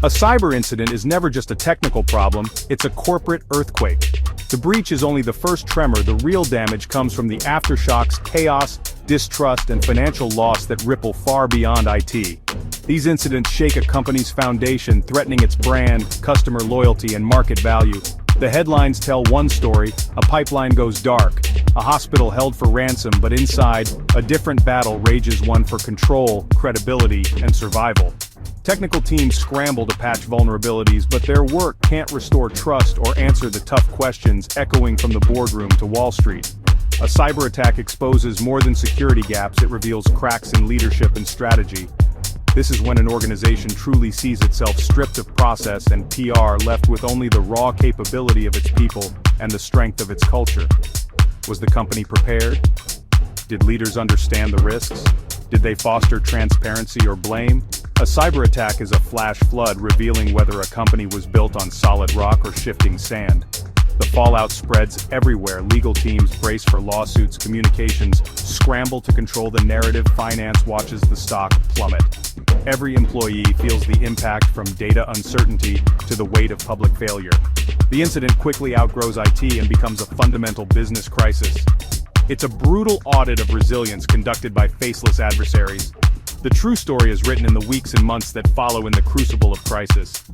A cyber incident is never just a technical problem, it's a corporate earthquake. The breach is only the first tremor. The real damage comes from the aftershocks, chaos, distrust, and financial loss that ripple far beyond IT. These incidents shake a company's foundation, threatening its brand, customer loyalty, and market value. The headlines tell one story: a pipeline goes dark, a hospital held for ransom, but inside, a different battle rages, one for control, credibility, and survival. Technical teams scramble to patch vulnerabilities, but their work can't restore trust or answer the tough questions echoing from the boardroom to Wall Street. A cyber attack exposes more than security gaps, it reveals cracks in leadership and strategy. This is when an organization truly sees itself stripped of process and PR, left with only the raw capability of its people and the strength of its culture. Was the company prepared? Did leaders understand the risks? Did they foster transparency or blame? A cyber attack is a flash flood, revealing whether a company was built on solid rock or shifting sand. The fallout spreads everywhere. Legal teams brace for lawsuits, communications scramble to control the narrative, finance watches the stock plummet. Every employee feels the impact, from data uncertainty to the weight of public failure. The incident quickly outgrows IT and becomes a fundamental business crisis. It's a brutal audit of resilience conducted by faceless adversaries. The true story is written in the weeks and months that follow in the crucible of crisis.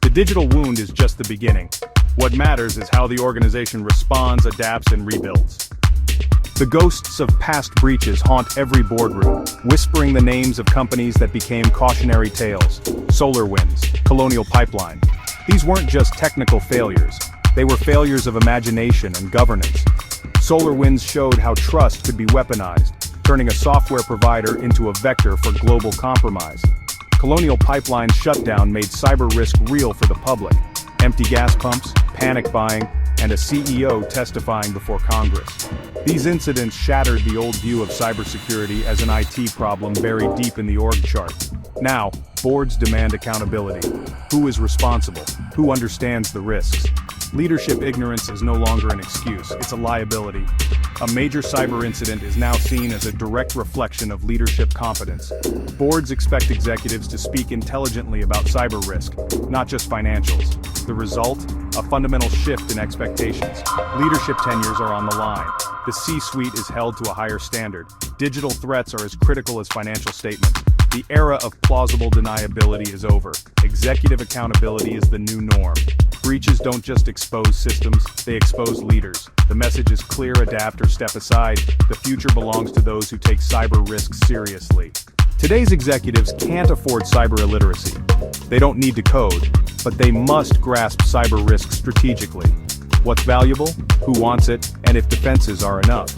The digital wound is just the beginning. What matters is how the organization responds, adapts, and rebuilds. The ghosts of past breaches haunt every boardroom, whispering the names of companies that became cautionary tales. SolarWinds, Colonial Pipeline. These weren't just technical failures. They were failures of imagination and governance. SolarWinds showed how trust could be weaponized, turning a software provider into a vector for global compromise. Colonial Pipeline's shutdown made cyber risk real for the public. Empty gas pumps, panic buying, and a CEO testifying before Congress. These incidents shattered the old view of cybersecurity as an IT problem buried deep in the org chart. Now, boards demand accountability. Who is responsible? Who understands the risks? Leadership ignorance is no longer an excuse, it's a liability. A major cyber incident is now seen as a direct reflection of leadership competence. Boards expect executives to speak intelligently about cyber risk, not just financials. The result? A fundamental shift in expectations. Leadership tenures are on the line. The C-suite is held to a higher standard. Digital threats are as critical as financial statements. The era of plausible deniability is over. Executive accountability is the new norm. Breaches don't just expose systems, they expose leaders. The message is clear: adapt or step aside. The future belongs to those who take cyber risks seriously. Today's executives can't afford cyber illiteracy. They don't need to code, but they must grasp cyber risk strategically. What's valuable, who wants it, and if defenses are enough.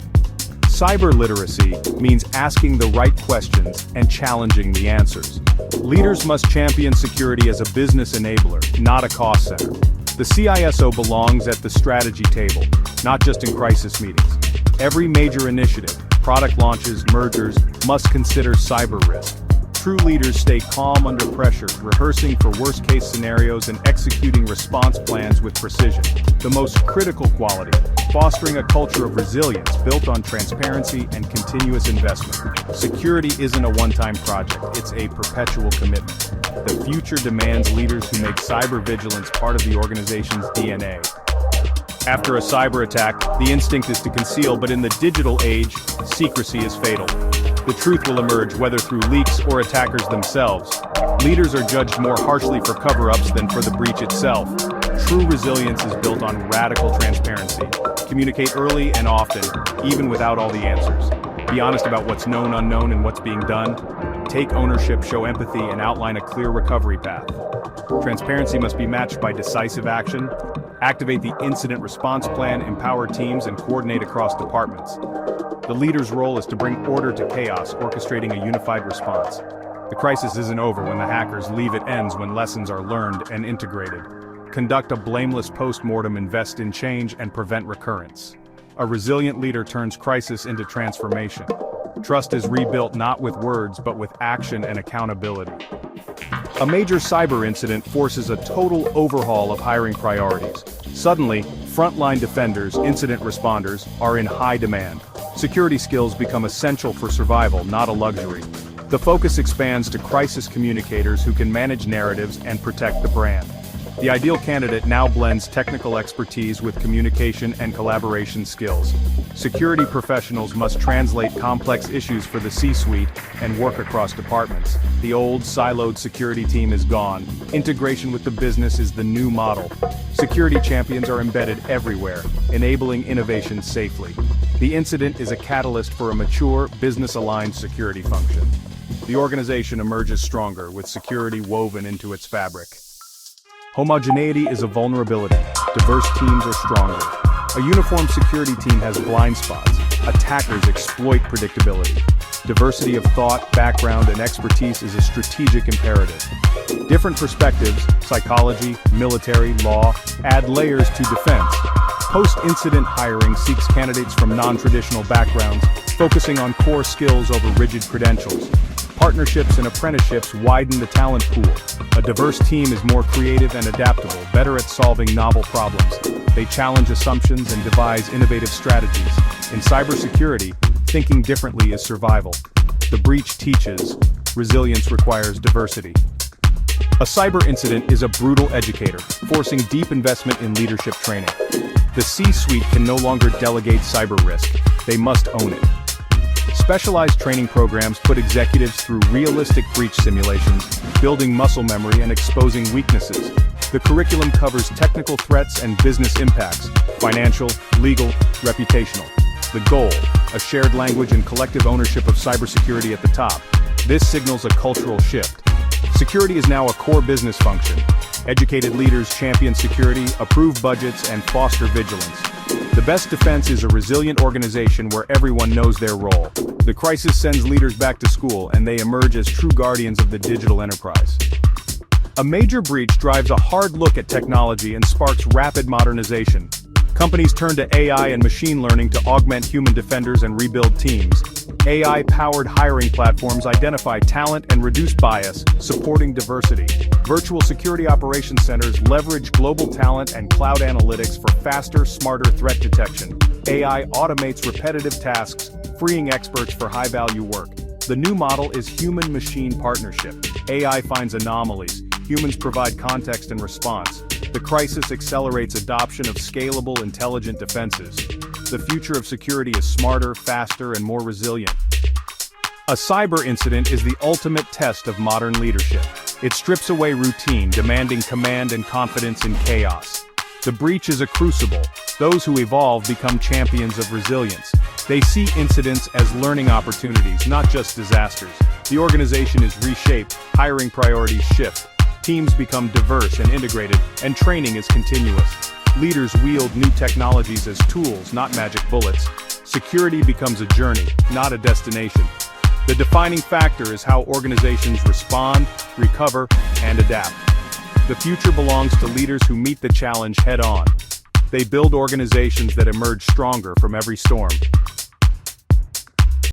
Cyber literacy means asking the right questions and challenging the answers. Leaders must champion security as a business enabler, not a cost center. The CISO belongs at the strategy table, not just in crisis meetings. Every major initiative, product launches, mergers, must consider cyber risk. True leaders stay calm under pressure, rehearsing for worst-case scenarios and executing response plans with precision. The most critical quality: fostering a culture of resilience built on transparency and continuous investment. Security isn't a one-time project, it's a perpetual commitment. The future demands leaders who make cyber vigilance part of the organization's DNA. After a cyber attack, the instinct is to conceal, but in the digital age, secrecy is fatal. The truth will emerge, whether through leaks or attackers themselves. Leaders are judged more harshly for cover-ups than for the breach itself. True resilience is built on radical transparency. Communicate early and often, even without all the answers. Be honest about what's known, unknown, and what's being done. Take ownership, show empathy, and outline a clear recovery path. Transparency must be matched by decisive action. Activate the incident response plan, empower teams, and coordinate across departments. The leader's role is to bring order to chaos, orchestrating a unified response. The crisis isn't over when the hackers leave, it ends when lessons are learned and integrated. Conduct a blameless post-mortem, invest in change, and prevent recurrence. A resilient leader turns crisis into transformation. Trust is rebuilt not with words, but with action and accountability. A major cyber incident forces a total overhaul of hiring priorities. Suddenly, frontline defenders, incident responders, are in high demand. Security skills become essential for survival, not a luxury. The focus expands to crisis communicators who can manage narratives and protect the brand. The ideal candidate now blends technical expertise with communication and collaboration skills. Security professionals must translate complex issues for the C-suite and work across departments. The old, siloed security team is gone. Integration with the business is the new model. Security champions are embedded everywhere, enabling innovation safely. The incident is a catalyst for a mature, business-aligned security function. The organization emerges stronger with security woven into its fabric. Homogeneity is a vulnerability. Diverse teams are stronger. A uniform security team has blind spots. Attackers exploit predictability. Diversity of thought, background, and expertise is a strategic imperative. Different perspectives, psychology, military, law, add layers to defense. Post-incident hiring seeks candidates from non-traditional backgrounds, focusing on core skills over rigid credentials. Partnerships and apprenticeships widen the talent pool. A diverse team is more creative and adaptable, better at solving novel problems. They challenge assumptions and devise innovative strategies. In cybersecurity, thinking differently is survival. The breach teaches. Resilience requires diversity. A cyber incident is a brutal educator, forcing deep investment in leadership training. The C-suite can no longer delegate cyber risk. They must own it. Specialized training programs put executives through realistic breach simulations, building muscle memory and exposing weaknesses. The curriculum covers technical threats and business impacts, financial, legal, reputational. The goal, a shared language and collective ownership of cybersecurity at the top. This signals a cultural shift. Security is now a core business function. Educated leaders champion security, approve budgets, and foster vigilance. The best defense is a resilient organization where everyone knows their role. The crisis sends leaders back to school, and they emerge as true guardians of the digital enterprise. A major breach drives a hard look at technology and sparks rapid modernization. Companies turn to AI and machine learning to augment human defenders and rebuild teams. AI-powered hiring platforms identify talent and reduce bias, supporting diversity. Virtual security operations centers leverage global talent and cloud analytics for faster, smarter threat detection. AI automates repetitive tasks, freeing experts for high-value work. The new model is human-machine partnership. AI finds anomalies. Humans provide context and response. The crisis accelerates adoption of scalable, intelligent defenses. The future of security is smarter, faster, and more resilient. A cyber incident is the ultimate test of modern leadership. It strips away routine, demanding command and confidence in chaos. The breach is a crucible. Those who evolve become champions of resilience. They see incidents as learning opportunities, not just disasters. The organization is reshaped, hiring priorities shift. Teams become diverse and integrated, and training is continuous. Leaders wield new technologies as tools, not magic bullets. Security becomes a journey, not a destination. The defining factor is how organizations respond, recover, and adapt. The future belongs to leaders who meet the challenge head-on. They build organizations that emerge stronger from every storm.